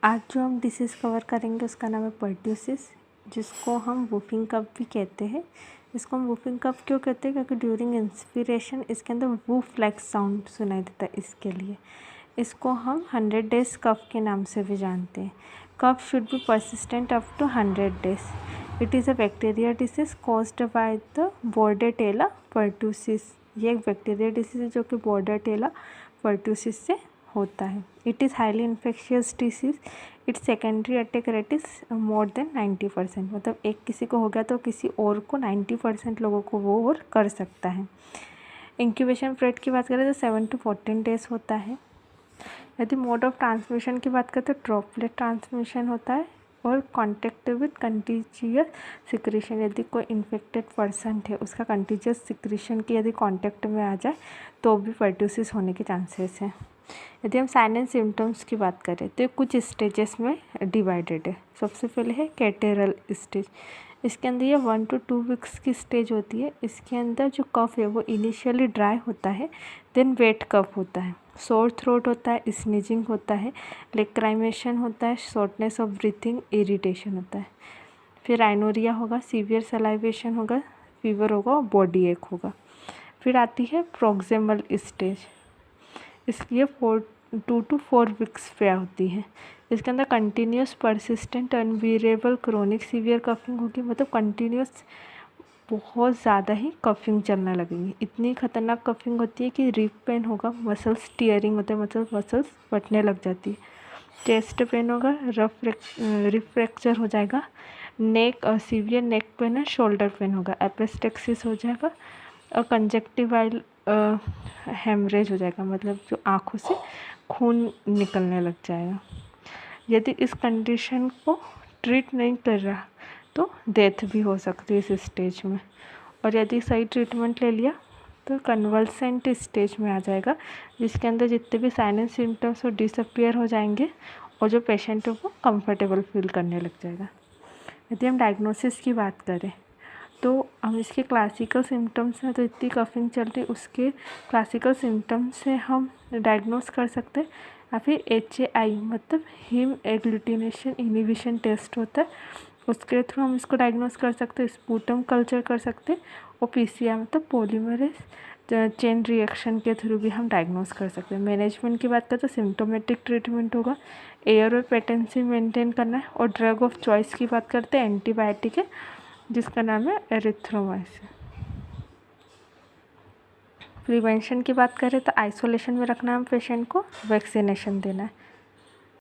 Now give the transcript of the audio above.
आज जो हम डिसीज़ कवर करेंगे उसका नाम है पर्ट्यूसिस, जिसको हम वूफिंग कफ भी कहते हैं। इसको हम वूफिंग कफ क्यों कहते हैं? क्योंकि ड्यूरिंग इंस्पिरेशन इसके अंदर वूफ लाइक साउंड सुनाई देता है, इसके लिए इसको हम 100 डेज कफ के नाम से भी जानते हैं। Cough should be persistent up to 100 days. It is a bacteria disease caused by the Bordetella pertussis. ये एक बैक्टीरिया डिसीज है जो कि बोर्डेटेला पर्ट्यूसिस से होता है। It is highly infectious disease. It's secondary attack rate is more than 90%। मतलब एक किसी को हो गया तो किसी और को 90% लोगों को वो और कर सकता है। इंक्यूबेशन पीरियड की बात करें तो 7 to 14 डेज होता है। यदि मोड ऑफ ट्रांसमिशन की बात करें तो ड्रॉपलेट ट्रांसमिशन होता है और कॉन्टेक्ट विद कंटीजियस सिक्रीशन। यदि कोई इन्फेक्टेड पर्सन है उसका कंटीजियस सिक्रीशन की यदि कांटेक्ट में आ जाए तो भी पर्ट्यूसिस होने के चांसेस हैं। यदि हम साइन एंड सिम्टम्स की बात करें तो कुछ स्टेजेस में डिवाइडेड है। सबसे पहले है कैटेरल स्टेज। इसके अंदर ये 1 to 2 वीक्स की स्टेज होती है। इसके अंदर जो कफ है वो इनिशियली ड्राई होता है, देन वेट कफ होता है, सोर थ्रोट होता है, स्नीजिंग होता है, लेक्राइमेशन होता है, शॉर्टनेस ऑफ ब्रीथिंग, इरिटेशन होता है। फिर राइनोरिया होगा, सीवियर सलाइवेशन होगा, फीवर होगा और बॉडी एक होगा। फिर आती है प्रोक्सिमल स्टेज। इसलिए 2 to 4 वीक्स पे होती है। इसके अंदर continuous persistent unbearable chronic severe coughing होगी। मतलब कंटिन्यूस बहुत ज़्यादा ही कफिंग चलने लगेगी। इतनी खतरनाक कफिंग होती है कि रिप पेन होगा, मसल्स टीयरिंग होते हैं, मतलब मसल्स फटने लग जाती है। चेस्ट पेन होगा, रिप फ्रैक्चर हो जाएगा, नेक सीवियर नेक पेन है, शोल्डर पेन होगा, एपिस्टेक्सिस हो जाएगा और कंजक्टिवाइल हेमरेज हो जाएगा। मतलब जो आँखों से खून निकलने लग जाएगा। यदि इस कंडीशन को ट्रीट नहीं कर रहा तो डेथ भी हो सकती है इस स्टेज में। और यदि सही ट्रीटमेंट ले लिया तो कन्वल्सेंट स्टेज में आ जाएगा, जिसके अंदर जितने भी साइन एंड सिम्टम्स वो डिसअपियर हो जाएंगे और जो पेशेंट है वो कंफर्टेबल फील करने लग जाएगा। यदि हम डायग्नोसिस की बात करें तो हम इसके क्लासिकल सिम्टम्स हैं, तो इतनी कफिंग चल रही उसके क्लासिकल सिम्टम्स से हम डायग्नोस कर सकते हैं। या फिर HAI मतलब हीम एग्लूटिनेशन इनहिबिशन टेस्ट होता है, उसके थ्रू हम इसको डायग्नोस कर सकते हैं। स्पूटम कल्चर कर सकते हैं और PCR मतलब पॉलीमरेज चेन रिएक्शन के थ्रू भी हम डायग्नोस कर सकते हैं। मैनेजमेंट की बात करें तो सिम्टोमेटिक ट्रीटमेंट होगा, एयर और पेटेंसी मेंटेन करना है। और ड्रग ऑफ चॉइस की बात करते हैं एंटीबायोटिक है जिसका नाम है एरिथ्रोमाइसिन। प्रिवेंशन की बात करें तो आइसोलेशन में रखना है पेशेंट को, वैक्सीनेशन देना है।